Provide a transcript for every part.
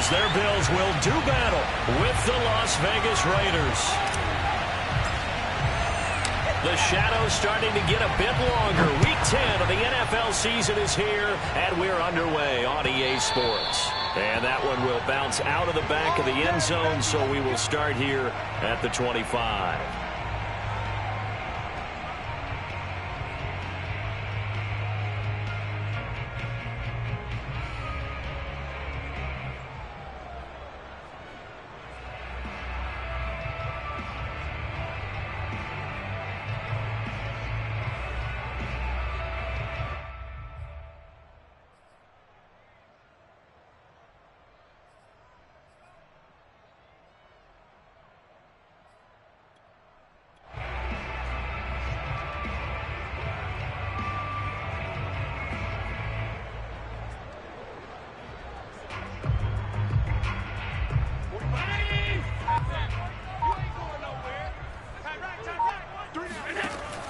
as their Bills will do battle with the Las Vegas Raiders. The shadow's starting to get a bit longer. Week 10 of the NFL season is here, and we're underway on EA Sports. And that one will bounce out of the back of the end zone, so we will start here at the 25.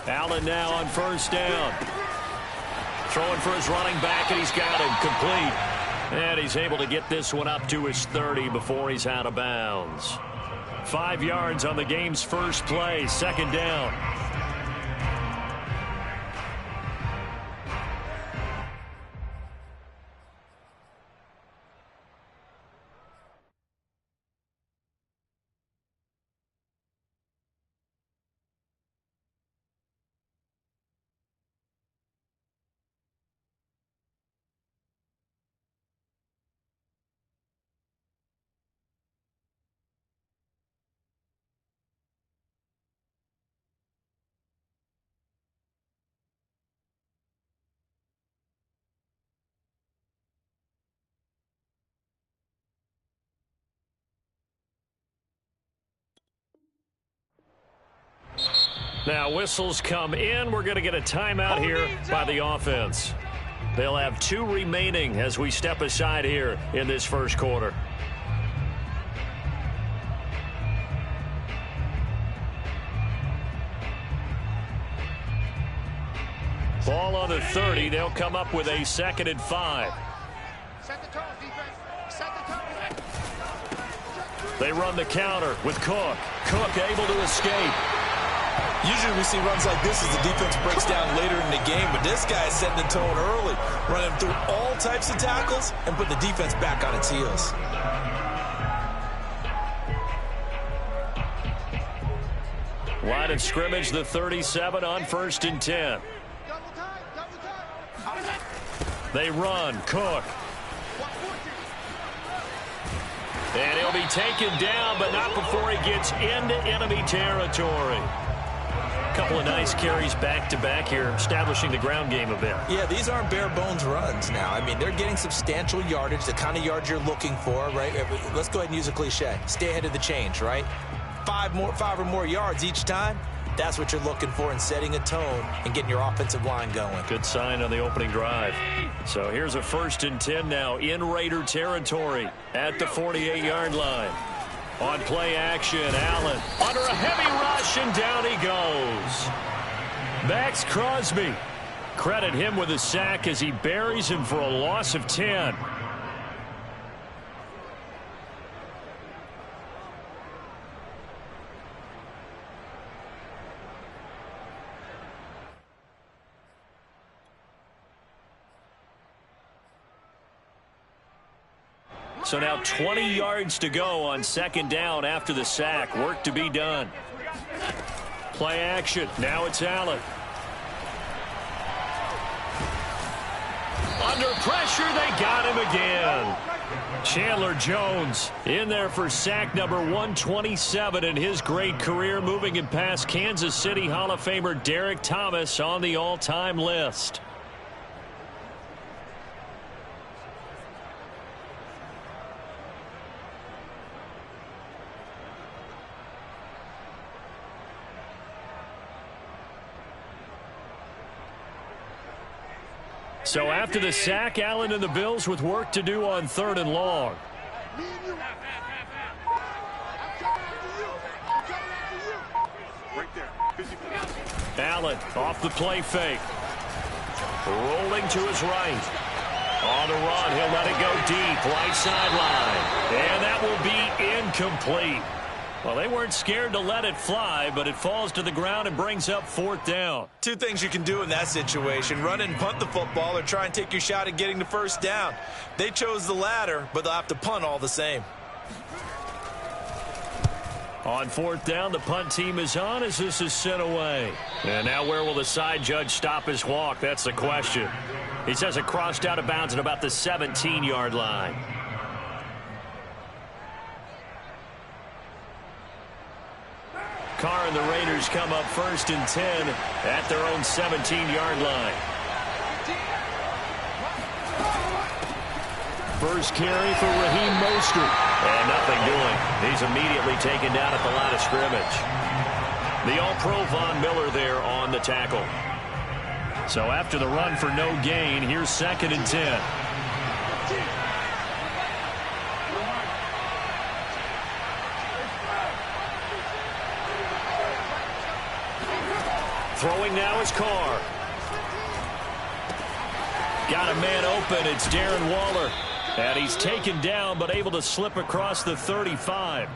Allen now on first down. Throwing for his running back, and he's got him complete. And he's able to get this one up to his 30 before he's out of bounds. 5 yards on the game's first play, second down. Now whistles come in. We're going to get a timeout here by the offense. They'll have 2 remaining as we step aside here in this first quarter. Ball on the 30. They'll come up with a 2nd and 5. Set the tone, defense. Set the tone. They run the counter with Cook. Cook able to escape. Usually we see runs like this as the defense breaks down later in the game, but this guy is setting the tone early, running through all types of tackles and put the defense back on its heels. Line of scrimmage, the 37 on 1st and 10. They run. Cook. And he'll be taken down, but not before he gets into enemy territory. Couple of nice carries back-to-back here, establishing the ground game a bit. Yeah, these aren't bare-bones runs now. I mean, they're getting substantial yardage, the kind of yards you're looking for, right? Let's go ahead and use a cliche. Stay ahead of the change, right? 5 or more yards each time. That's what you're looking for in setting a tone and getting your offensive line going. Good sign on the opening drive. So here's a 1st and 10 now in Raider territory at the 48-yard line. On play action, Allen under a heavy rush, and down he goes. Max Crosby. Credit him with a sack as he buries him for a loss of 10. So now 20 yards to go on 2nd down after the sack. Work to be done. Play action. Now it's Allen. Under pressure, they got him again. Chandler Jones in there for sack number 127 in his great career, moving him past Kansas City Hall of Famer Derek Thomas on the all-time list. So after the sack, Allen and the Bills with work to do on 3rd and long. Allen off the play fake. Rolling to his right. On the run, he'll let it go deep, right sideline. And that will be incomplete. Well, they weren't scared to let it fly, but it falls to the ground and brings up 4th down. Two things you can do in that situation: run and punt the football, or try and take your shot at getting the first down. They chose the latter, but they'll have to punt all the same. On 4th down, the punt team is on as this is sent away. And now where will the side judge stop his walk? That's the question. He says it crossed out of bounds at about the 17-yard line. Carr and the Raiders come up 1st and 10 at their own 17-yard line. First carry for Raheem Mostert. And nothing doing. He's immediately taken down at the line of scrimmage. The All-Pro Von Miller there on the tackle. So after the run for no gain, here's 2nd and 10. Throwing now is Carr. Got a man open. It's Darren Waller. And he's taken down, but able to slip across the 35.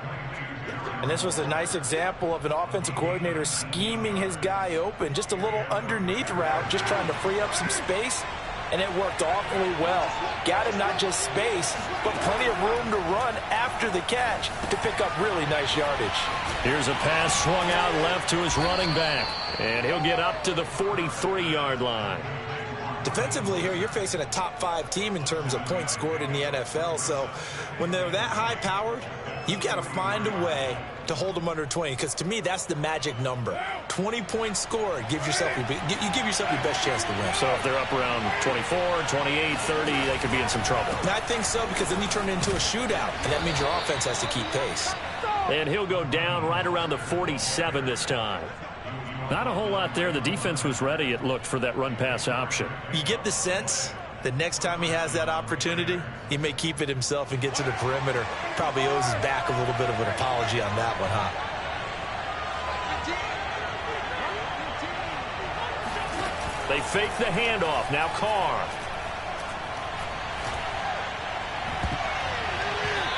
And this was a nice example of an offensive coordinator scheming his guy open. Just a little underneath route, just trying to free up some space. And it worked awfully well. Got him not just space, but plenty of room to run after the catch to pick up really nice yardage. Here's a pass swung out left to his running back. And he'll get up to the 43-yard line. Defensively here, you're facing a top 5 team in terms of points scored in the NFL. So when they're that high-powered, you've got to find a way to hold them under 20, because to me, that's the magic number. 20 points scored, you give yourself your best chance to win. So if they're up around 24, 28, 30, they could be in some trouble. And I think so, because then you turn it into a shootout, and that means your offense has to keep pace. And he'll go down right around the 47 this time. Not a whole lot there. The defense was ready, it looked, for that run-pass option. You get the sense that next time he has that opportunity, he may keep it himself and get to the perimeter. Probably owes his back a little bit of an apology on that one, huh? They fake the handoff. Now Carr.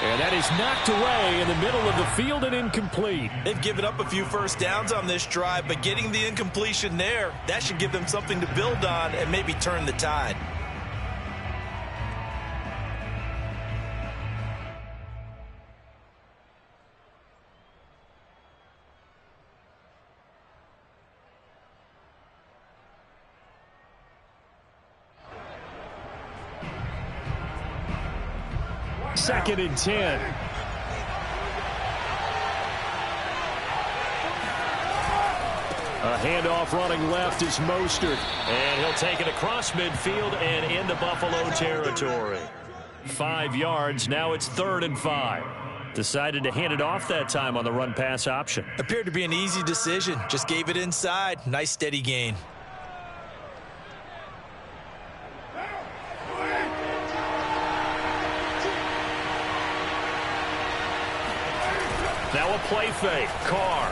And that is knocked away in the middle of the field and incomplete. They've given up a few first downs on this drive, but getting the incompletion there, that should give them something to build on and maybe turn the tide. Second and 10. A handoff running left is Mostert. And he'll take it across midfield and into Buffalo territory. 5 yards. Now it's 3rd and 5. Decided to hand it off that time on the run-pass option. Appeared to be an easy decision. Just gave it inside. Nice steady gain. Now a play fake. Carr.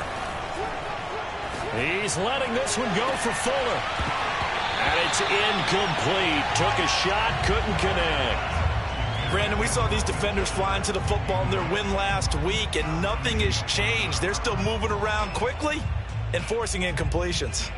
He's letting this one go for Fuller. And it's incomplete. Took a shot, couldn't connect. Brandon, we saw these defenders flying to the football in their win last week, and nothing has changed. They're still moving around quickly and forcing incompletions.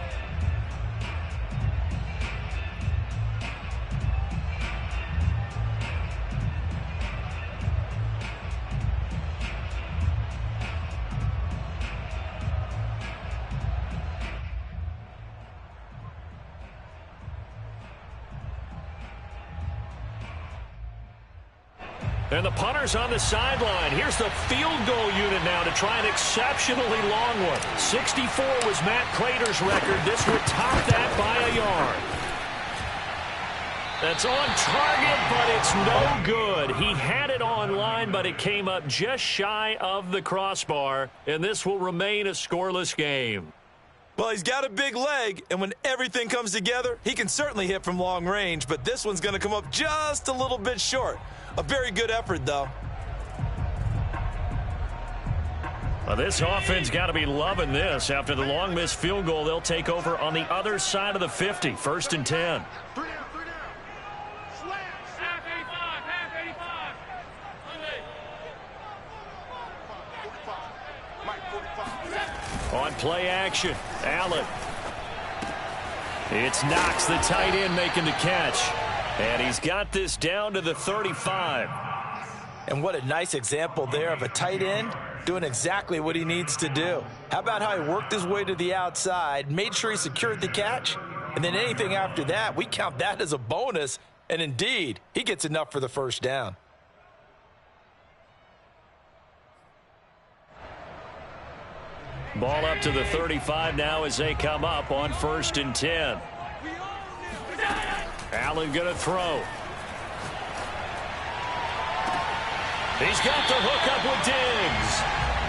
And the punter's on the sideline. Here's the field goal unit now to try an exceptionally long one. 64 was Matt Prater's record. This would top that by a yard. That's on target, but it's no good. He had it on line, but it came up just shy of the crossbar, and this will remain a scoreless game. Well, he's got a big leg, and when everything comes together, he can certainly hit from long range, but this one's going to come up just a little bit short. A very good effort, though. Well, this offense got to be loving this. After the long missed field goal, they'll take over on the other side of the 50. 1st and 10. play action. Allen. It's Knox, the tight end, making the catch. And he's got this down to the 35. And what a nice example there of a tight end doing exactly what he needs to do. How about how he worked his way to the outside, made sure he secured the catch, and then anything after that, we count that as a bonus. And indeed, he gets enough for the first down. Ball up to the 35 now as they come up on 1st and 10. Allen going to throw. He's got the hook up with Diggs.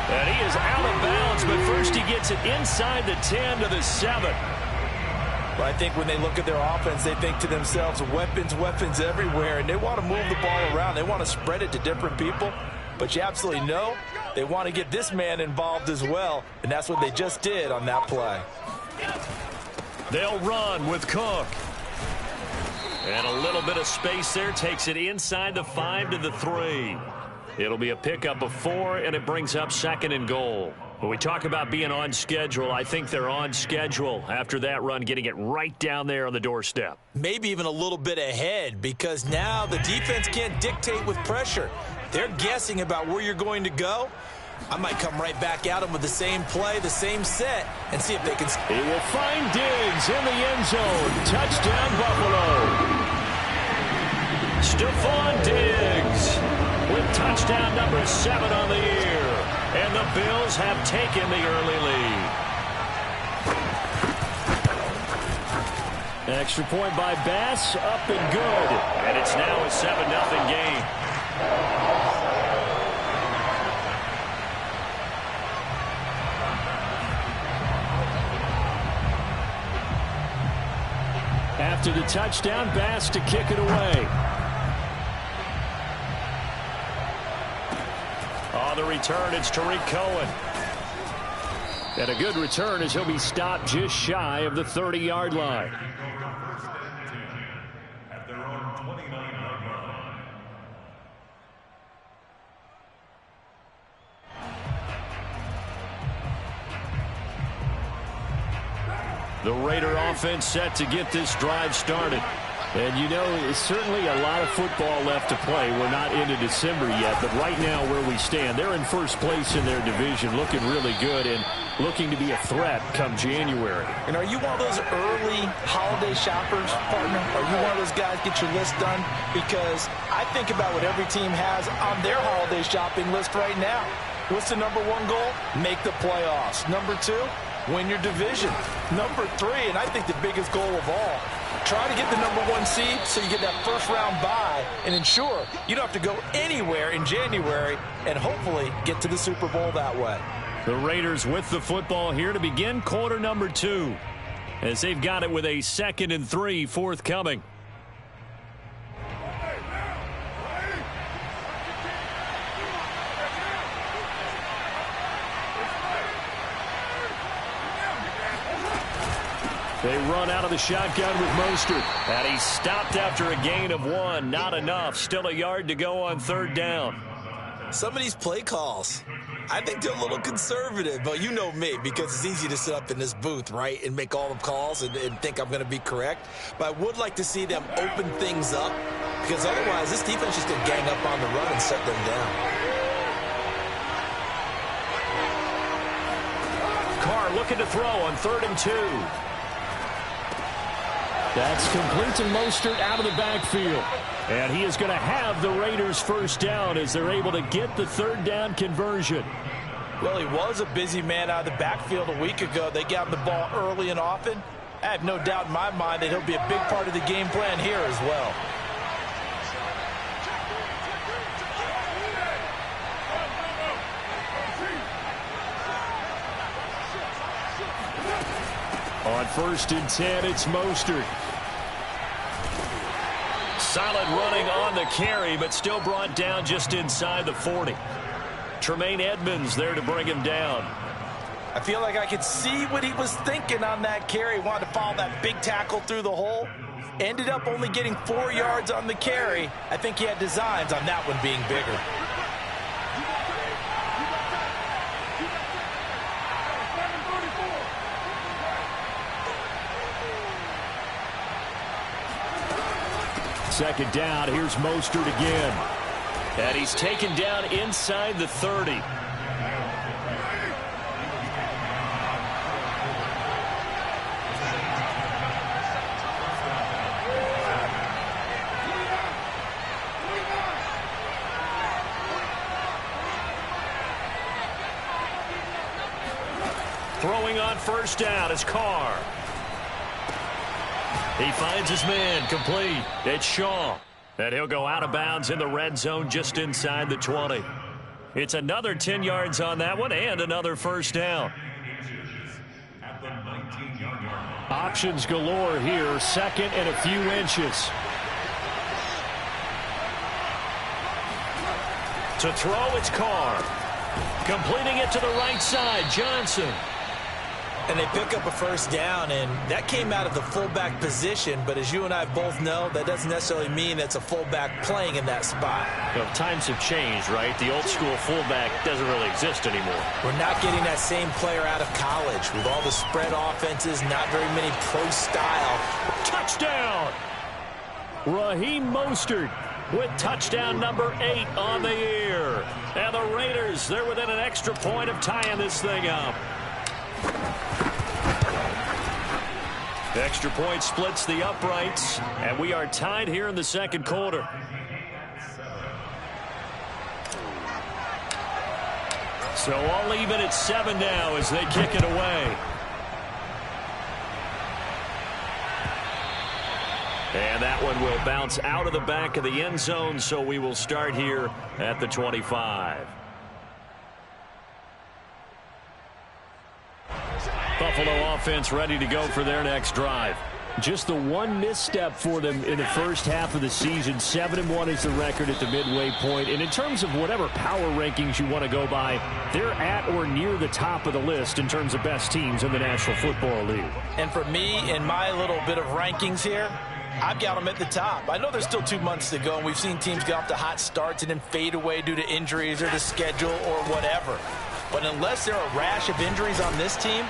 And he is out of bounds, but first he gets it inside the 10 to the 7. Well, I think when they look at their offense, they think to themselves, weapons, weapons everywhere, and they want to move the ball around. They want to spread it to different people, but you absolutely know they want to get this man involved as well, and that's what they just did on that play. They'll run with Cook. And a little bit of space there takes it inside the 5 to the 3. It'll be a pickup of 4, and it brings up 2nd and goal. When we talk about being on schedule, I think they're on schedule after that run, getting it right down there on the doorstep. Maybe even a little bit ahead, because now the defense can't dictate with pressure. They're guessing about where you're going to go. I might come right back at them with the same play, the same set, and see if they can. He will find Diggs in the end zone. Touchdown, Buffalo. Stephon Diggs with touchdown number 7 on the year. And the Bills have taken the early lead. Extra point by Bass, up and good. And it's now a 7-0 game. After the touchdown, Bass to kick it away. On the return, it's Tariq Cohen. And a good return as he'll be stopped just shy of the 30-yard line. At their own 29-yard line. The Raider offense set to get this drive started. And, you know, it's certainly a lot of football left to play. We're not into December yet, but right now where we stand, they're in first place in their division, looking really good and looking to be a threat come January. And are you one of those early holiday shoppers, partner? Are you one of those guys get your list done? Because I think about what every team has on their holiday shopping list right now. What's the number 1 goal? Make the playoffs. Number 2, win your division. Number 3, and I think the biggest goal of all, try to get the number 1 seed so you get that first-round bye and ensure you don't have to go anywhere in January and hopefully get to the Super Bowl that way. The Raiders with the football here to begin quarter number 2 as they've got it with a 2nd and 3 forthcoming. They run out of the shotgun with Mostert. And he's stopped after a gain of 1. Not enough. Still a yard to go on 3rd down. Some of these play calls, I think they're a little conservative, but you know me, because it's easy to sit up in this booth, right, and make all the calls and think I'm going to be correct. But I would like to see them open things up, because otherwise this defense is going to gang up on the run and shut them down. Carr looking to throw on 3rd and 2. That's complete to Mostert out of the backfield. And he is going to have the Raiders first down as they're able to get the 3rd down conversion. Well, he was a busy man out of the backfield a week ago. They got him the ball early and often. I have no doubt in my mind that he'll be a big part of the game plan here as well. On 1st and 10, it's Mostert. Solid running on the carry, but still brought down just inside the 40. Tremaine Edmonds there to bring him down. I feel like I could see what he was thinking on that carry. Wanted to follow that big tackle through the hole. Ended up only getting 4 yards on the carry. I think he had designs on that one being bigger. second down. Here's Mostert again. And he's taken down inside the 30. Throwing on first down is Carr. He finds his man complete. It's Shaw. And he'll go out of bounds in the red zone just inside the 20. It's another 10 yards on that one and another first down. Options galore here. Second and a few inches. To throw, it's Carr. Completing it to the right side, Johnson. And they pick up a first down, and that came out of the fullback position. But as you and I both know, that doesn't necessarily mean it's a fullback playing in that spot. Well, times have changed, right? The old school fullback doesn't really exist anymore. We're not getting that same player out of college. With all the spread offenses, not very many pro style. Touchdown! Raheem Mostert with touchdown number 8 on the year. And the Raiders, they're within an extra point of tying this thing up. The extra point splits the uprights, and we are tied here in the second quarter. So all even at 7 now as they kick it away. And that one will bounce out of the back of the end zone, so we will start here at the 25. Buffalo offense ready to go for their next drive. Just the one misstep for them in the first half of the season. 7-1 is the record at the midway point. And in terms of whatever power rankings you want to go by, they're at or near the top of the list in terms of best teams in the National Football League. And for me, in my little bit of rankings here, I've got them at the top. I know there's still 2 months to go, and we've seen teams get off to hot starts and then fade away due to injuries or the schedule or whatever. But unless there are a rash of injuries on this team,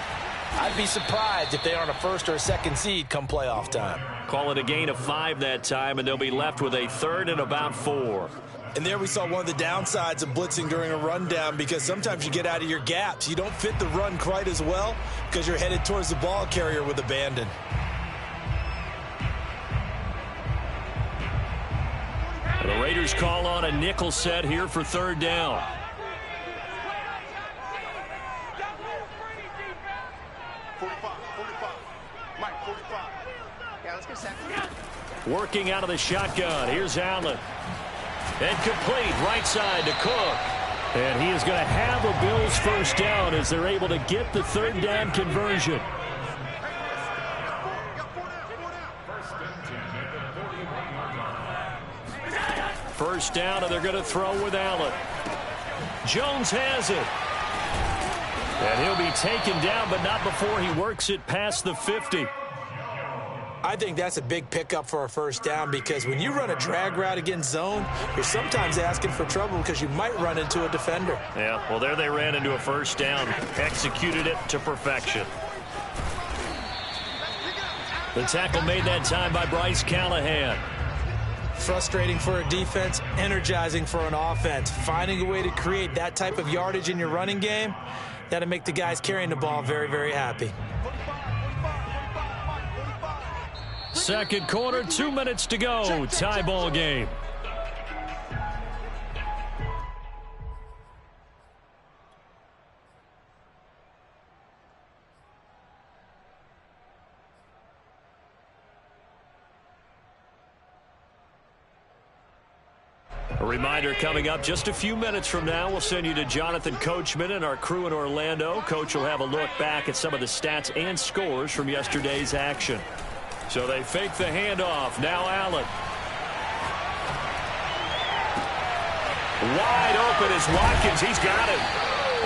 I'd be surprised if they aren't a first or a second seed come playoff time. Call it a gain of 5 that time, and they'll be left with a third and about 4. And there we saw one of the downsides of blitzing during a rundown, because sometimes you get out of your gaps. You don't fit the run quite as well because you're headed towards the ball carrier with abandon. The Raiders call on a nickel set here for third down. Working out of the shotgun. Here's Allen. And complete. Right side to Cook. And he is going to have a Bills first down as they're able to get the third down conversion. First down, and they're going to throw with Allen. Jones has it. And he'll be taken down, but not before he works it past the 50. I think that's a big pickup for a first down, because when you run a drag route against zone, you're sometimes asking for trouble because you might run into a defender. Yeah, well, there they ran into a first down, executed it to perfection. The tackle made that time by Bryce Callahan. Frustrating for a defense, energizing for an offense. Finding a way to create that type of yardage in your running game, that'll make the guys carrying the ball very, very happy. Second quarter, 2 minutes to go. Tie ball game. A reminder coming up just a few minutes from now, we'll send you to Jonathan Coachman and our crew in Orlando. Coach will have a look back at some of the stats and scores from yesterday's action. So they fake the handoff. Now Allen. Wide open is Watkins. He's got it.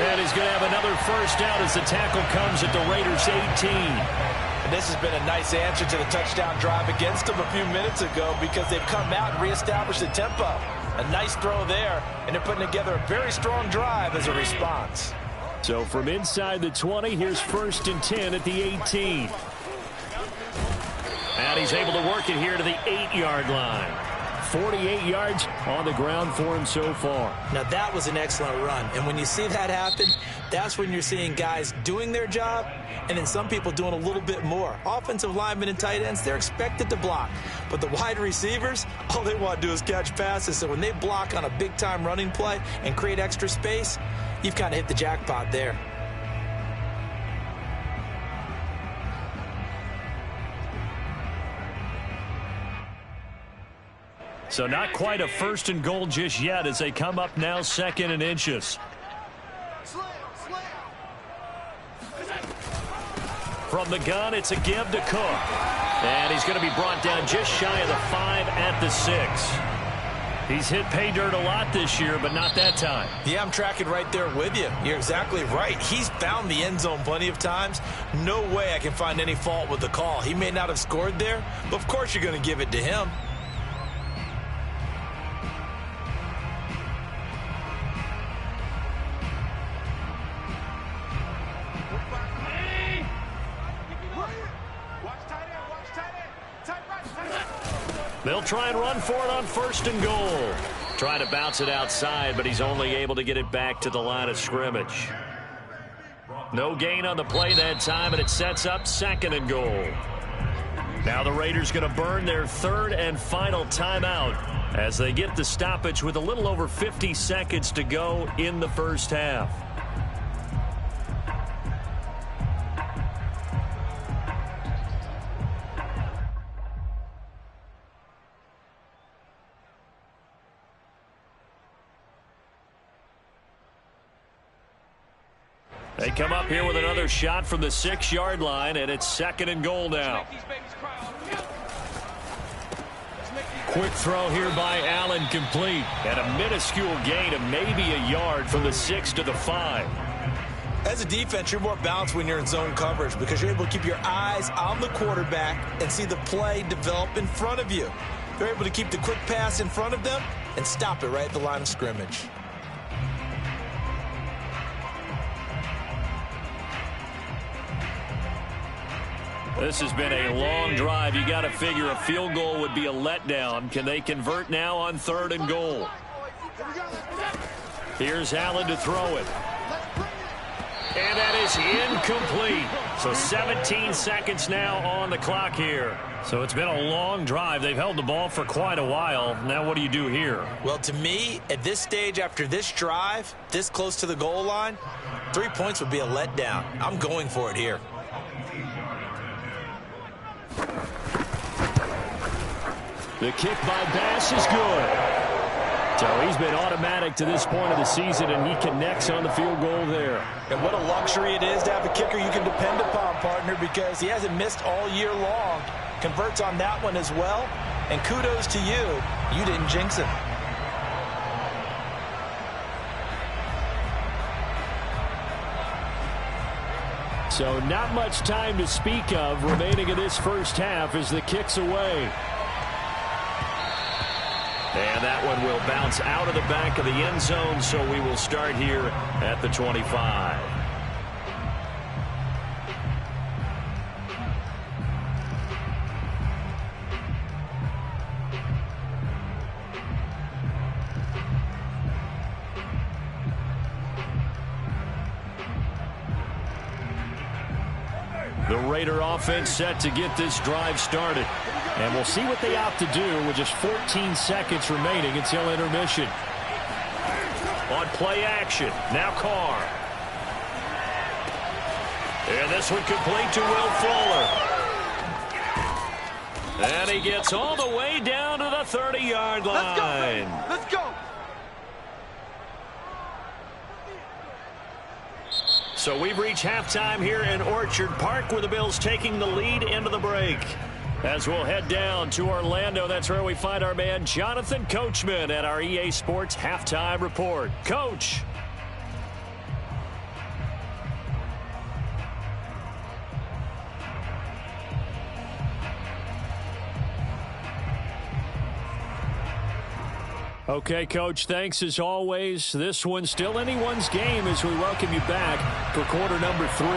And he's going to have another first down as the tackle comes at the Raiders' 18. And this has been a nice answer to the touchdown drive against them a few minutes ago, because they've come out and reestablished the tempo. A nice throw there, and they're putting together a very strong drive as a response. So from inside the 20, here's 1st and 10 at the 18. And he's able to work it here to the 8-yard line. 48 yards on the ground for him so far. Now, that was an excellent run. And when you see that happen, that's when you're seeing guys doing their job and then some people doing a little bit more. Offensive linemen and tight ends, they're expected to block. But the wide receivers, all they want to do is catch passes. So when they block on a big-time running play and create extra space, you've kind of hit the jackpot there. So not quite a 1st and goal just yet as they come up now 2nd and inches. From the gun, it's a give to Cook. And he's going to be brought down just shy of the 5 at the 6. He's hit pay dirt a lot this year, but not that time. Yeah, I'm tracking right there with you. You're exactly right. He's found the end zone plenty of times. No way I can find any fault with the call. He may not have scored there, but of course you're going to give it to him. They'll try and run for it on 1st and goal. Trying to bounce it outside, but he's only able to get it back to the line of scrimmage. No gain on the play that time, and it sets up 2nd and goal. Now the Raiders going to burn their 3rd and final timeout as they get the stoppage with a little over 50 seconds to go in the first half. They come up here with another shot from the 6-yard line, and it's 2nd and goal now. Quick throw here by Allen, complete. And a minuscule gain of maybe a yard from the 6 to the 5. As a defense, you're more balanced when you're in zone coverage because you're able to keep your eyes on the quarterback and see the play develop in front of you. You're able to keep the quick pass in front of them and stop it right at the line of scrimmage. This has been a long drive. You got to figure a field goal would be a letdown. Can they convert now on 3rd and goal? Here's Allen to throw it. And that is incomplete. So 17 seconds now on the clock here. So it's been a long drive. They've held the ball for quite a while. Now what do you do here? Well, to me, at this stage, after this drive, this close to the goal line, 3 points would be a letdown. I'm going for it here. The kick by Bass is good. So he's been automatic to this point of the season, and he connects on the field goal there. And what a luxury it is to have a kicker you can depend upon, partner, because he hasn't missed all year long. Converts on that one as well. And kudos to you. You didn't jinx him. So not much time to speak of remaining in this first half as the kick's away. And that one will bounce out of the back of the end zone, so we will start here at the 25. The Raider offense set to get this drive started. And we'll see what they opt to do with just 14 seconds remaining until intermission. On play action, now Carr. And this one complete to Will Fuller. And he gets all the way down to the 30-yard line. Let's go, baby. Let's go. So we've reached halftime here in Orchard Park with the Bills taking the lead into the break. As we'll head down to Orlando, that's where we find our man Jonathan Coachman at our EA Sports Halftime Report. Coach. Okay, Coach, thanks as always. This one's still anyone's game as we welcome you back for quarter number 3.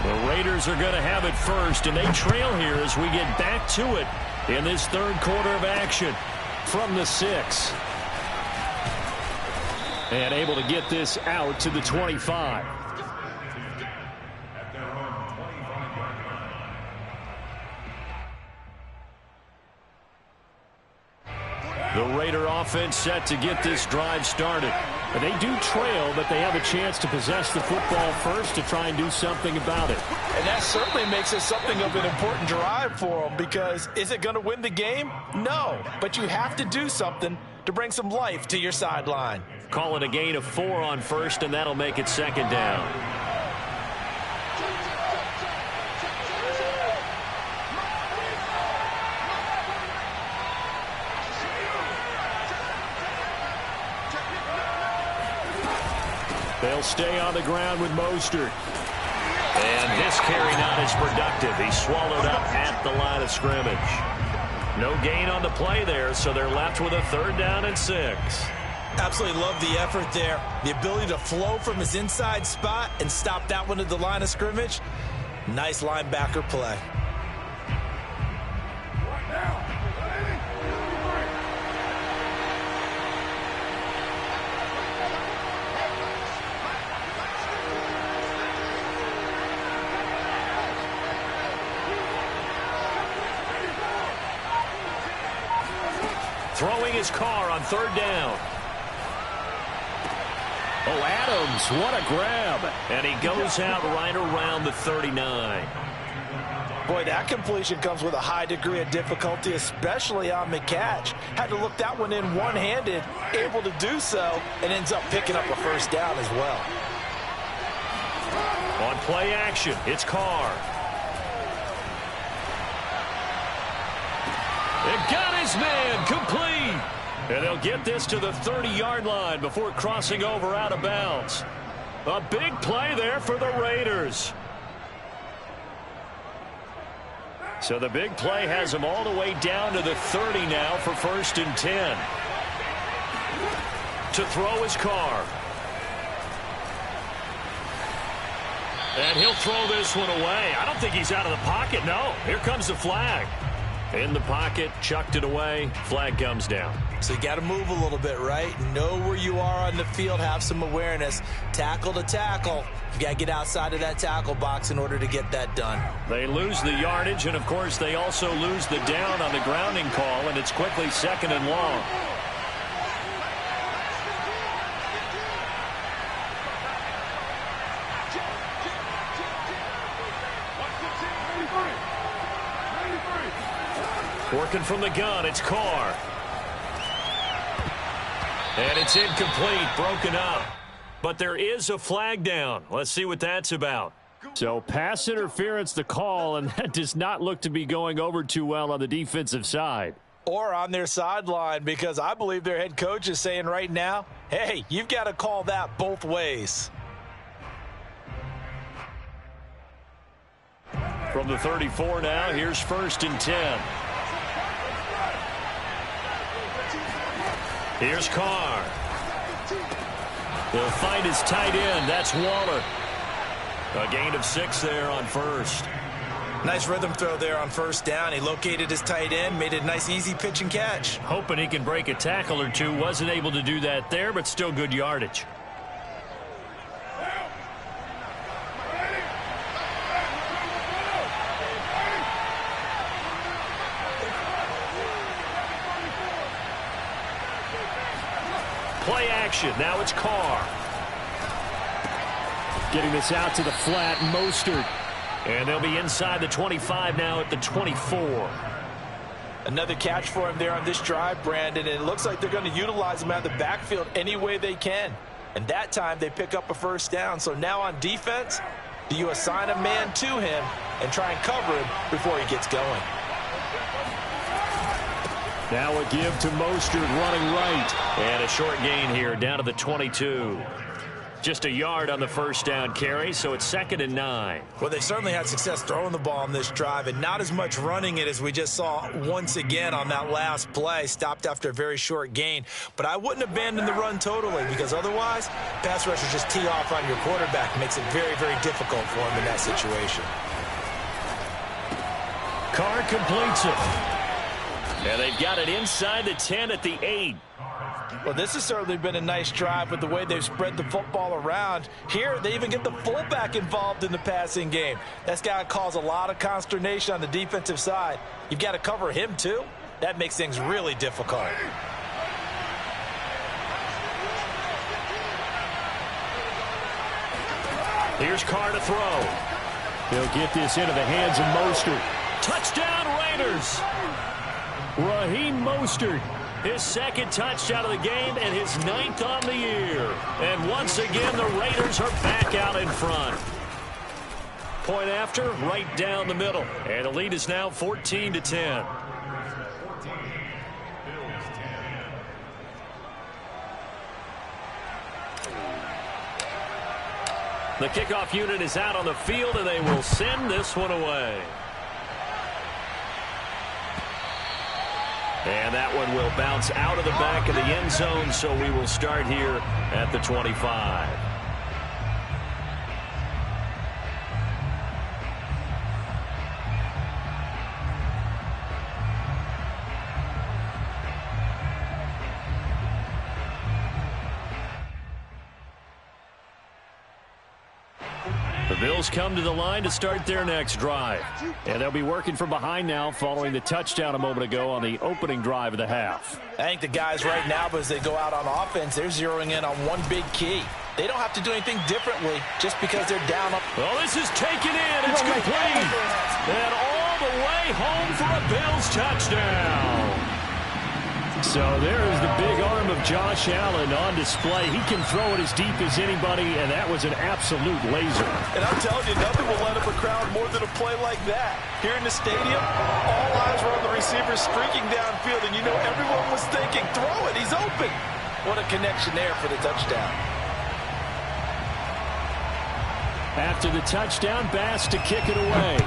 The Raiders are going to have it first, and they trail here as we get back to it in this third quarter of action from the 6. And able to get this out to the 25. The Raider offense set to get this drive started. They do trail, but they have a chance to possess the football first to try and do something about it. And that certainly makes it something of an important drive for them, because is it going to win the game? No, but you have to do something to bring some life to your sideline. Call it a gain of 4 on first, and that'll make it second down. They'll stay on the ground with Mostert. And this carry not as productive. He's swallowed up at the line of scrimmage. No gain on the play there, so they're left with a 3rd down and 6. Absolutely love the effort there. The ability to flow from his inside spot and stop that one at the line of scrimmage. Nice linebacker play. Throwing his car on 3rd down. Oh, Adams, what a grab. And he goes out right around the 39. Boy, that completion comes with a high degree of difficulty, especially on the catch. Had to look that one in one-handed, able to do so, and ends up picking up a 1st down as well. On play action, it's Carr. It got his man complete. And they'll get this to the 30-yard line before crossing over out of bounds. A big play there for the Raiders. So the big play has them all the way down to the 30 now for 1st and 10. To throw his Carr. And he'll throw this one away. I don't think he's out of the pocket. No, here comes the flag. In the pocket, chucked it away, flag comes down. So you got to move a little bit, right? Know where you are on the field, have some awareness. Tackle to tackle. You got to get outside of that tackle box in order to get that done. They lose the yardage, and of course they also lose the down on the grounding call, and it's quickly 2nd and long. Working from the gun, it's Carr. And it's incomplete, broken up. But there is a flag down. Let's see what that's about. So pass interference the call, and that does not look to be going over too well on the defensive side. Or on their sideline, because I believe their head coach is saying right now, hey, you've got to call that both ways. From the 34 now, here's 1st and 10. Here's Carr. He'll find his tight end. That's Waller. A gain of 6 there on 1st. Nice rhythm throw there on 1st down. He located his tight end, made it a nice, easy pitch and catch. Hoping he can break a tackle or two. Wasn't able to do that there, but still good yardage. Play action. Now it's Carr. Getting this out to the flat, Mostert. And they'll be inside the 25 now at the 24. Another catch for him there on this drive, Brandon, and it looks like they're going to utilize him out of the backfield any way they can. And that time they pick up a 1st down. So now on defense, do you assign a man to him and try and cover him before he gets going? Now a give to Mostert running right. And a short gain here down to the 22. Just a yard on the first down carry, so it's 2nd and 9. Well, they certainly had success throwing the ball on this drive and not as much running it as we just saw once again on that last play. Stopped after a very short gain. But I wouldn't abandon the run totally because otherwise, pass rushers just tee off on your quarterback. Makes it very, very difficult for him in that situation. Carr completes it. And they've got it inside the 10 at the 8. Well, this has certainly been a nice drive with the way they've spread the football around. Here, they even get the fullback involved in the passing game. That's got to cause a lot of consternation on the defensive side. You've got to cover him, too. That makes things really difficult. Here's Carr to throw. He'll get this into the hands of Mostert. Touchdown, Raiders! Raheem Mostert. His 2nd touchdown of the game and his 9th on the year. And once again, the Raiders are back out in front. Point after, right down the middle. And the lead is now 14-10. The kickoff unit is out on the field, and they will send this one away. And that one will bounce out of the back of the end zone, so we will start here at the 25. The Bills come to the line to start their next drive. And they'll be working from behind now following the touchdown a moment ago on the opening drive of the half. I think the guys right now, as they go out on offense, they're zeroing in on one big key. They don't have to do anything differently just because they're down. Well, this is taken in. It's complete. And all the way home for a Bills touchdown. So there is the big arm of Josh Allen on display. He can throw it as deep as anybody, and that was an absolute laser. And I'm telling you, nothing will let up a crowd more than a play like that. Here in the stadium, all eyes were on the receiver streaking downfield, and you know everyone was thinking, throw it, he's open. What a connection there for the touchdown. After the touchdown, Bass to kick it away.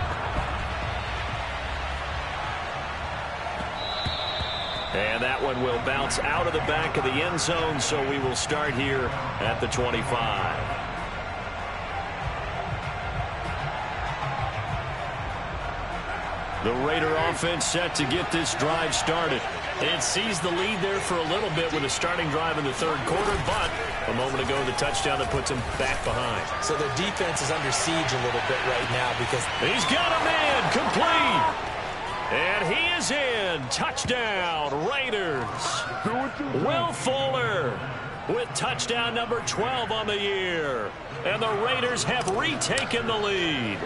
And that one will bounce out of the back of the end zone, so we will start here at the 25. The Raider offense set to get this drive started. It sees the lead there for a little bit with a starting drive in the 3rd quarter, but a moment ago the touchdown that puts them back behind. So their defense is under siege a little bit right now because he's got a man complete. And he is in. Touchdown, Raiders. Will Fuller with touchdown number 12 on the year. And the Raiders have retaken the lead.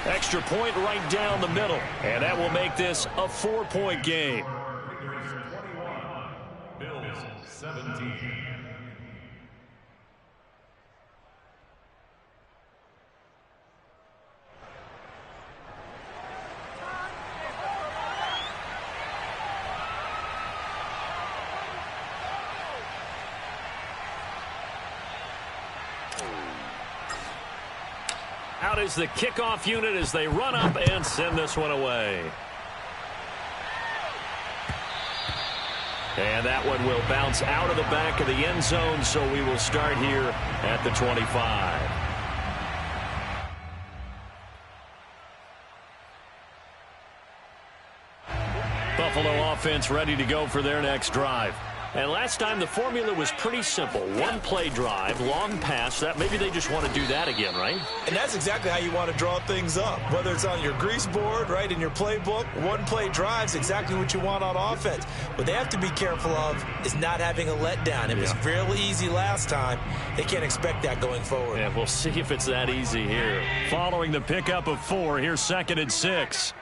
Extra point right down the middle. And that will make this a 4-point game. Bills 17. Out is the kickoff unit as they run up and send this one away. And that one will bounce out of the back of the end zone, so we will start here at the 25. Buffalo offense ready to go for their next drive. And last time the formula was pretty simple. One play drive, long pass. That maybe they just want to do that again, right? And that's exactly how you want to draw things up. Whether it's on your grease board, right, in your playbook, one play drive's exactly what you want on offense. What they have to be careful of is not having a letdown. It was fairly easy last time. They can't expect that going forward. Yeah, we'll see if it's that easy here. Following the pickup of 4, here's 2nd and 6.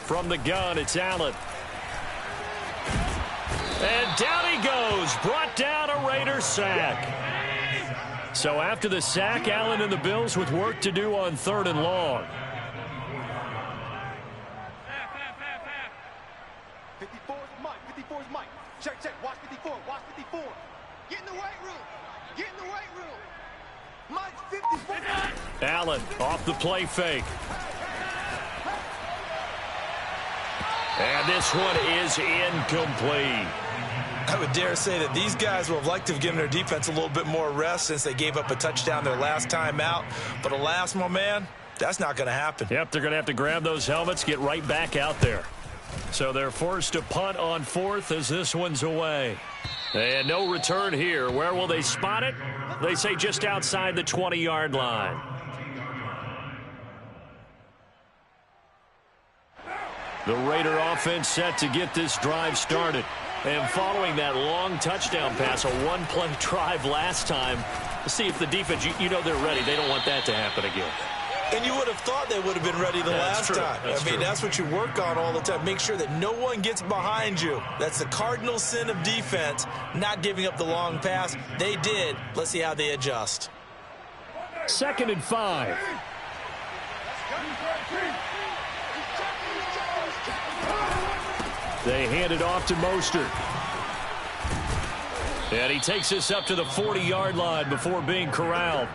From the gun, it's Allen. And down he goes, brought down a Raiders sack. So after the sack, Allen and the Bills with work to do on 3rd and long. 54's Mike, 54's Mike. Check, check. Watch 54. Watch 54. Get in the weight room. Get in the weight room. Mike's 54. Allen off the play fake. And this one is incomplete. I would dare say that these guys would have liked to have given their defense a little bit more rest since they gave up a touchdown their last time out. But alas, my man, that's not going to happen. Yep, they're going to have to grab those helmets, get right back out there. So they're forced to punt on fourth as this one's away. And no return here. Where will they spot it? They say just outside the 20-yard line. The Raider offense set to get this drive started. And following that long touchdown pass, a one-play drive last time, see if the defense, you know they're ready. They don't want that to happen again. And you would have thought they would have been ready the last time. I mean, that's what you work on all the time. Make sure that no one gets behind you. That's the cardinal sin of defense, not giving up the long pass. They did. Let's see how they adjust. 2nd and 5. They hand it off to Mostert. And he takes this up to the 40-yard line before being corralled.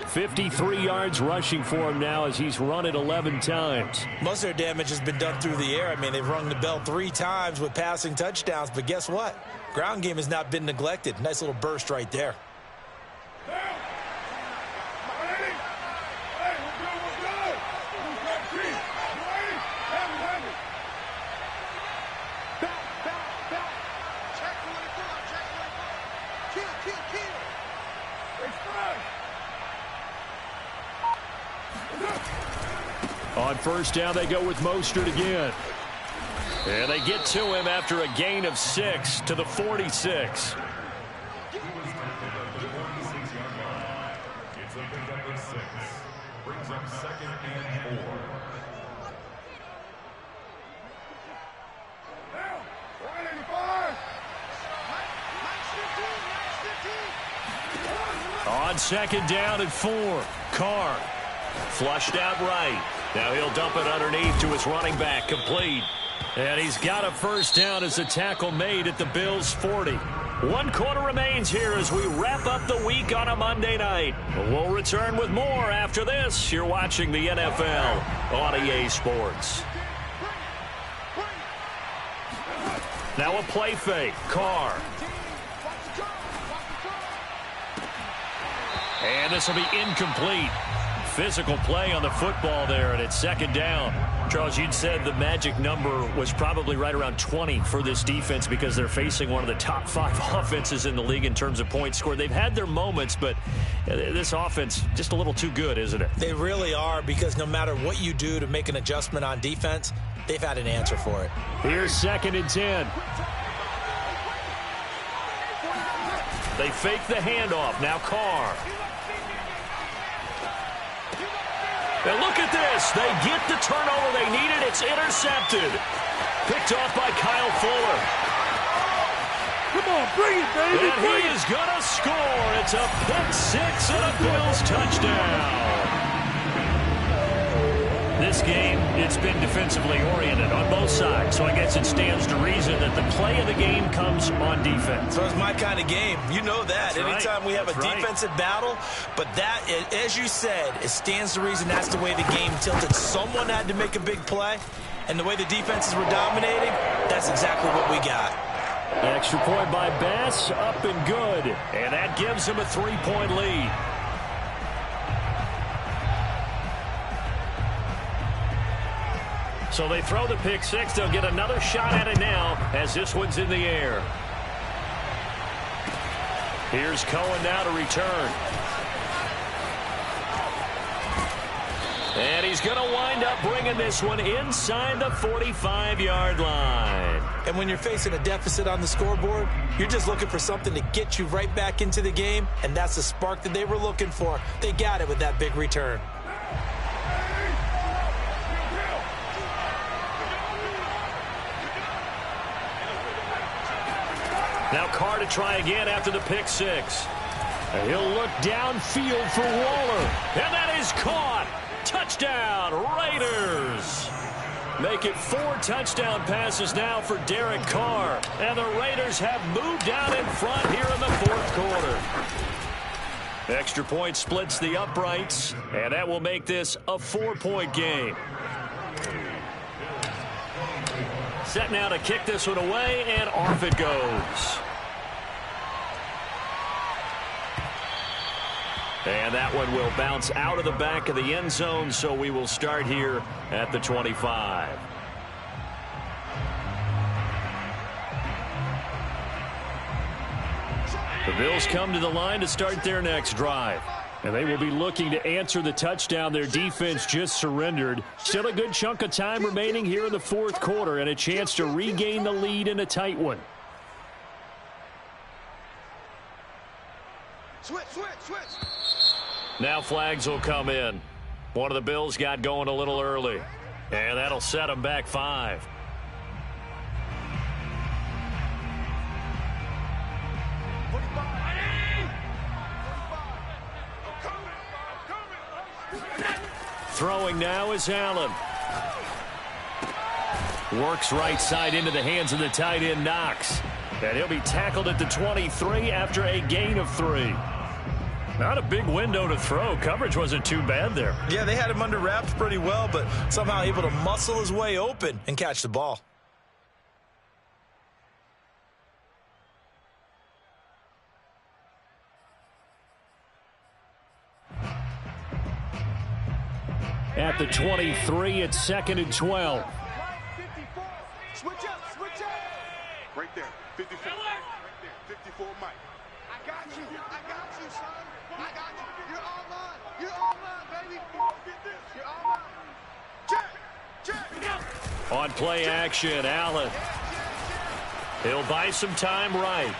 53 yards rushing for him now as he's run it 11 times. Most of their damage has been done through the air. I mean, they've rung the bell 3 times with passing touchdowns. But guess what? Ground game has not been neglected. Nice little burst right there. On first down, they go with Mostert again. And they get to him after a gain of 6 to the 46. It's a pickup of 6. Brings up 2nd and 4. On 2nd down and 4, Carr flushed out right. Now he'll dump it underneath to his running back, complete. And he's got a first down as a tackle made at the Bills' 40. 1 quarter remains here as we wrap up the week on a Monday night. We'll return with more after this. You're watching the NFL on EA Sports. Now a play fake, Carr. And this will be incomplete. Physical play on the football there, and it's 2nd down. Charles, you'd said the magic number was probably right around 20 for this defense because they're facing one of the top 5 offenses in the league in terms of points scored. They've had their moments, but this offense just a little too good, isn't it? They really are, because no matter what you do to make an adjustment on defense, they've had an answer for it. Here's 2nd and 10. They fake the handoff. Now Carr. And look at this. They get the turnover they needed. It's intercepted. Picked off by Kyle Fuller. Come on, bring it, baby. And he is going to score. It's a pick-6 and a Bills touchdown. This game, it's been defensively oriented on both sides, so I guess it stands to reason that the play of the game comes on defense. So it's my kind of game. You know that. That's Anytime right. we have That's a right. defensive battle, but that, as you said, it stands to reason that's the way the game tilted. Someone had to make a big play, and the way the defenses were dominating, that's exactly what we got. Extra point by Bass, up and good, and that gives him a 3-point lead. So they throw the pick 6. They'll get another shot at it now as this one's in the air. Here's Cohen now to return. And he's going to wind up bringing this one inside the 45-yard line. And when you're facing a deficit on the scoreboard, you're just looking for something to get you right back into the game, and that's the spark that they were looking for. They got it with that big return. Now Carr to try again after the pick 6. And he'll look downfield for Waller. And that is caught. Touchdown, Raiders. make it 4 touchdown passes now for Derek Carr. And the Raiders have moved out in front here in the 4th quarter. Extra point splits the uprights, and that will make this a 4-point game. Set now to kick this one away, and off it goes. And that one will bounce out of the back of the end zone, so we will start here at the 25. The Bills come to the line to start their next drive. And they will be looking to answer the touchdown their defense just surrendered. Still a good chunk of time remaining here in the 4th quarter and a chance to regain the lead in a tight one. Switch. Now flags will come in. One of the Bills got going a little early. And that'll set them back 5. Throwing now is Allen. Works right side into the hands of the tight end Knox. And he'll be tackled at the 23 after a gain of 3. Not a big window to throw. Coverage wasn't too bad there. Yeah, they had him under wraps pretty well, but somehow able to muscle his way open and catch the ball. At the 23, it's 2nd and 12. Switch up. Right there, 54. Right there, 54, Mike. I got you, son. I got you. You're online, baby. You're online. Check. On play action, Allen. He'll buy some time right.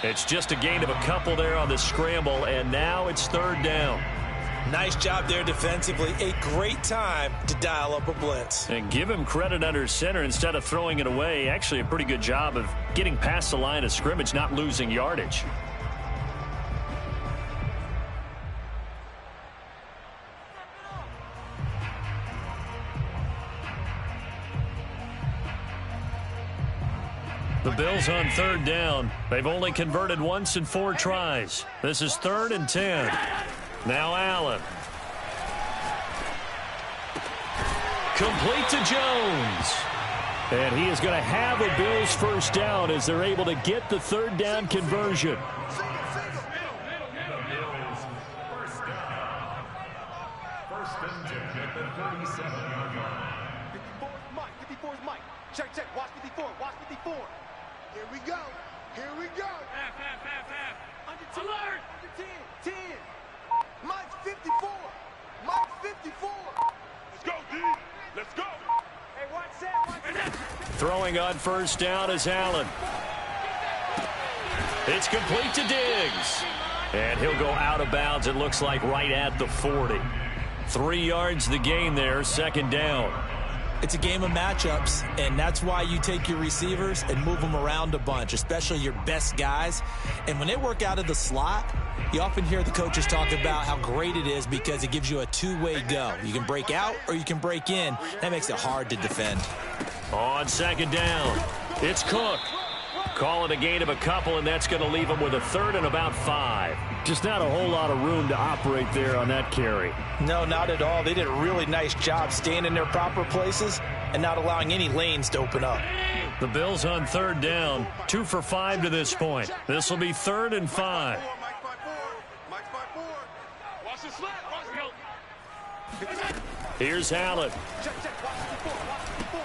It's just a gain of a couple there on the scramble, and now it's 3rd down. Nice job there defensively. A great time to dial up a blitz. And give him credit under center instead of throwing it away. Actually a pretty good job of getting past the line of scrimmage, not losing yardage. The Bills on 3rd down. They've only converted once in 4 tries. This is 3rd and 10. Now Allen. Complete to Jones. And he is going to have a Bills 1st down as they're able to get the 3rd down conversion. First and 10 at the 37-yard line. 54 is Mike. Check. Watch 54. Here we go. Under 10. Alert. Under 10. Mike's 54. Let's go, D. Let's go. Hey, watch that. Throwing on 1st down is Allen. It's complete to Diggs. And he'll go out of bounds, it looks like, right at the 40. 3 yards the gain there, 2nd down. It's a game of matchups, and that's why you take your receivers and move them around a bunch, especially your best guys. And when they work out of the slot, you often hear the coaches talk about how great it is because it gives you a 2-way go. You can break out or you can break in. That makes it hard to defend. On 2nd down, it's Cook. Call it a gain of a couple, and that's going to leave him with a 3rd and about 5. Just not a whole lot of room to operate there on that carry. No, not at all. They did a really nice job staying in their proper places and not allowing any lanes to open up. The Bills on 3rd down, 2 for 5 to this point. This will be 3rd and 5. Mike's by 4. Watch the slap. Here's Allen. Check. Watch 54.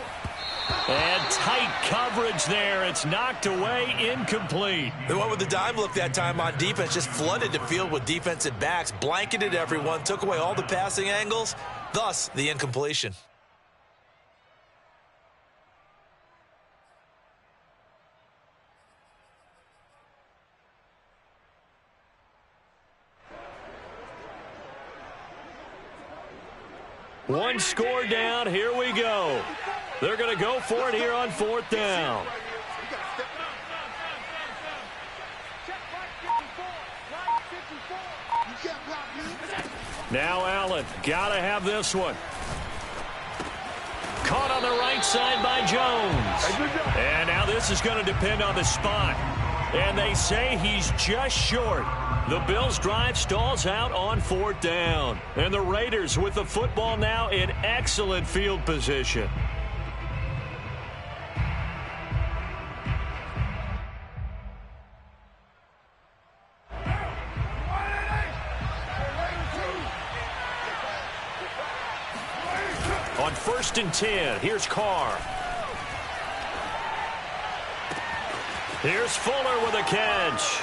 And tight coverage there. It's knocked away, incomplete. They went with the dime look that time on defense, just flooded the field with defensive backs, blanketed everyone, took away all the passing angles, thus the incompletion. One score down. Here we go. They're going to go for it here on 4th down. Now Allen. Got to have this one. outside by Jones. And now this is going to depend on the spot. And they say he's just short. The Bills' drive stalls out on 4th down. And the Raiders with the football now in excellent field position. On 1st and 10, here's Carr. Here's Fuller with a catch.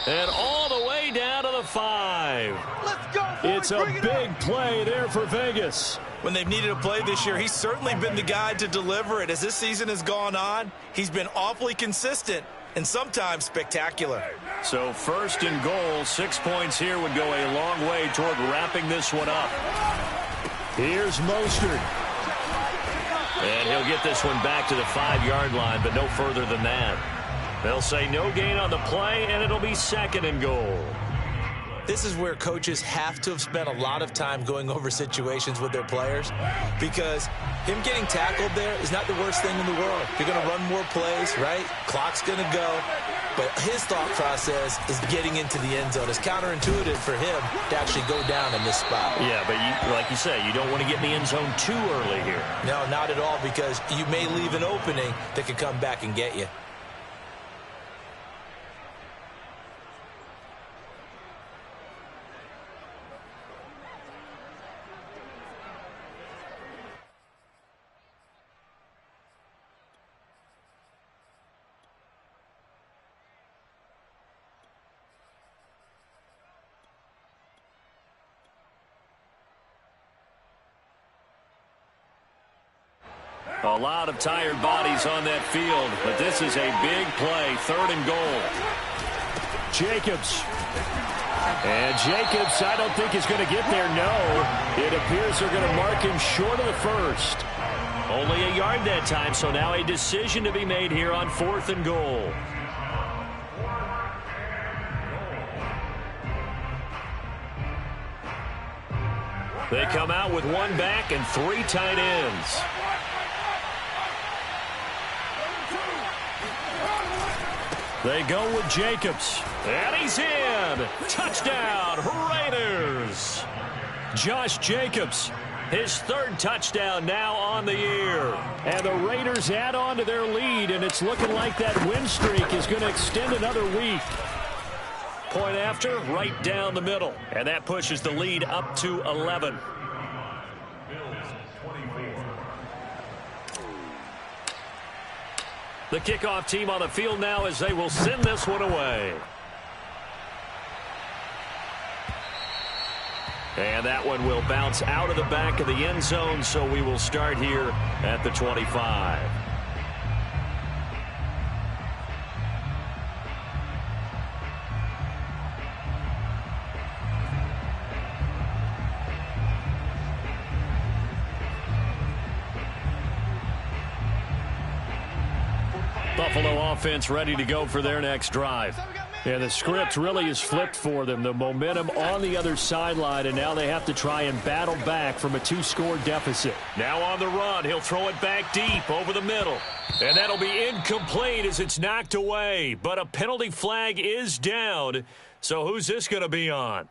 And all the way down to the 5. Let's go, It's a big play there for Vegas. When they've needed a play this year, he's certainly been the guy to deliver it. As this season has gone on, he's been awfully consistent and sometimes spectacular. So 1st and goal, 6 points here would go a long way toward wrapping this one up. Here's Mostert. And he'll get this one back to the 5-yard line, but no further than that. They'll say no gain on the play, and it'll be 2nd and goal. This is where coaches have to have spent a lot of time going over situations with their players, because him getting tackled there is not the worst thing in the world. You're going to run more plays, right? Clock's going to go. But his thought process is getting into the end zone. It's counterintuitive for him to actually go down in this spot. Yeah, but like you say, you don't want to get in the end zone too early here. No, not at all, because you may leave an opening that could come back and get you. A lot of tired bodies on that field, but this is a big play, 3rd and goal. Jacobs. And Jacobs, I don't think is going to get there, no. It appears they're going to mark him short of the 1st. Only a yard that time, so now a decision to be made here on 4th and goal. They come out with 1 back and 3 tight ends. They go with Jacobs. And he's in. Touchdown, Raiders. Josh Jacobs, his 3rd touchdown now on the year. And the Raiders add on to their lead, and it's looking like that win streak is going to extend another week. Point after, right down the middle. And that pushes the lead up to 11. The kickoff team on the field now as they will send this one away. And that one will bounce out of the back of the end zone, so we will start here at the 25. Buffalo offense ready to go for their next drive. And the script really is flipped for them. The momentum on the other sideline, and now they have to try and battle back from a 2-score deficit. Now on the run, he'll throw it back deep over the middle. And that'll be incomplete as it's knocked away. But a penalty flag is down. So who's this going to be on?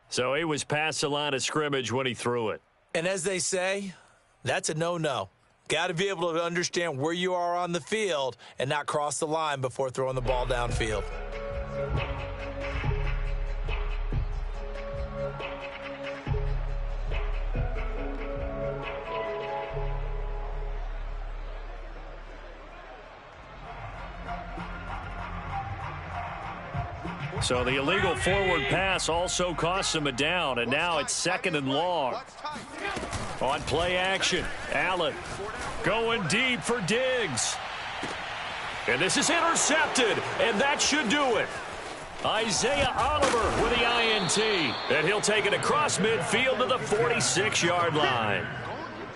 So he was past the line of scrimmage when he threw it. And as they say, that's a no-no. Got to be able to understand where you are on the field and not cross the line before throwing the ball downfield. So the illegal forward pass also costs him a down, and now it's 2nd and long. On play action, Allen going deep for Diggs. And this is intercepted, and that should do it. Isaiah Oliver with the INT. And he'll take it across midfield to the 46-yard line.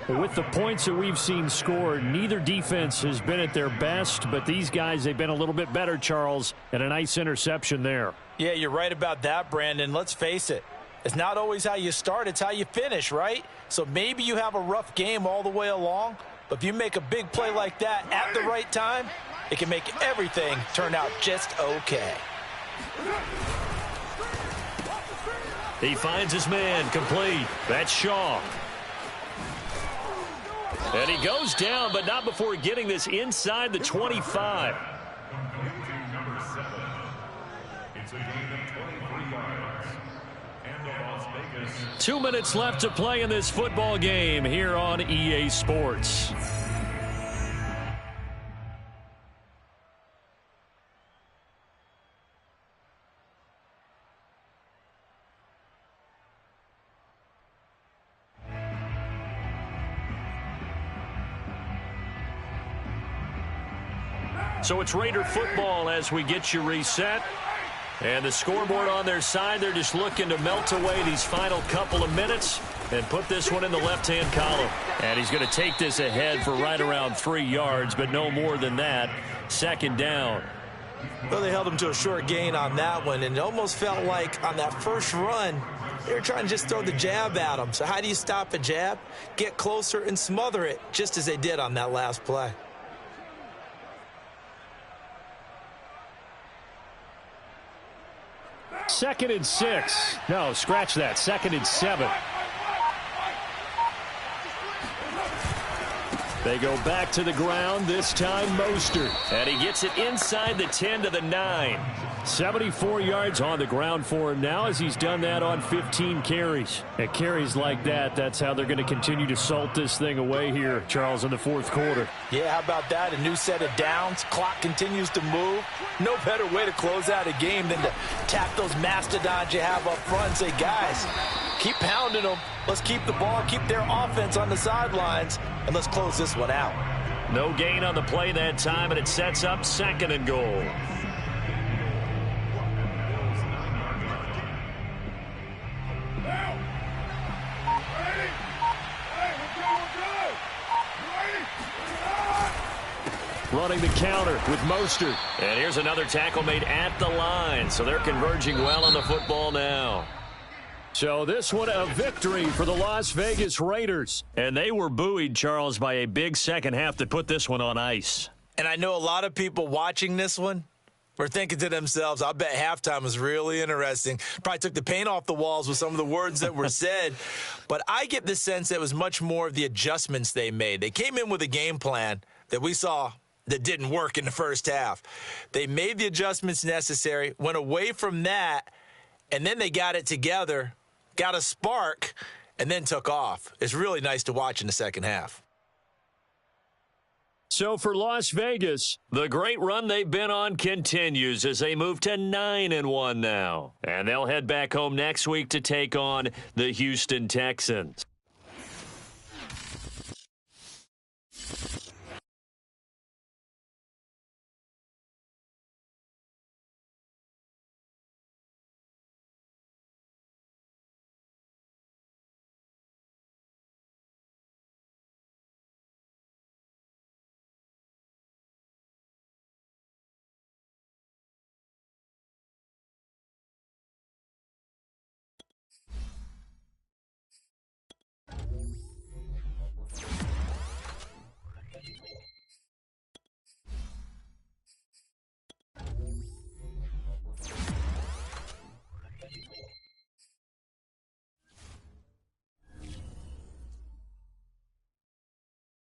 With the points that we've seen scored, neither defense has been at their best, but these guys, they've been a little bit better, Charles, and a nice interception there. Yeah, you're right about that, Brandon. Let's face it. It's not always how you start, it's how you finish, right? So maybe you have a rough game all the way along, but if you make a big play like that at the right time, it can make everything turn out just okay. He finds his man, complete. That's Shaw. And he goes down, but not before getting this inside the 25. Number 7. It's a gain of 23 yards. And the Las Vegas. 2 minutes left to play in this football game here on EA Sports. So it's Raider football as we get you reset. And the scoreboard on their side, they're just looking to melt away these final couple of minutes and put this one in the left-hand column. And he's going to take this ahead for right around 3 yards, but no more than that. Second down. Well, they held him to a short gain on that one, and it almost felt like on that first run, they were trying to just throw the jab at him. So how do you stop a jab? Get closer and smother it, just as they did on that last play. Second and 6. No, scratch that. Second and 7. They go back to the ground, this time Mostert. And he gets it inside the 10 to the 9. 74 yards on the ground for him now as he's done that on 15 carries. And carries like that, that's how they're going to continue to salt this thing away here, Charles, in the fourth quarter. Yeah, how about that? A new set of downs. Clock continues to move. No better way to close out a game than to tap those mastodons you have up front and say, guys, keep pounding them. Let's keep the ball, keep their offense on the sidelines, and let's close this one out. No gain on the play that time, and it sets up second and goal. Running the counter with Mostert. And here's another tackle made at the line. So they're converging well on the football now. So this one a victory for the Las Vegas Raiders. And they were buoyed, Charles, by a big second half that put this one on ice. And I know a lot of people watching this one were thinking to themselves, I bet halftime was really interesting. Probably took the paint off the walls with some of the words that were said. But I get the sense that it was much more of the adjustments they made. They came in with a game plan that we saw that didn't work in the first half. They made the adjustments necessary, went away from that, and then they got it together, got a spark, and then took off. It's really nice to watch in the second half. So for Las Vegas, the great run they've been on continues as they move to 9-1 now. And they'll head back home next week to take on the Houston Texans.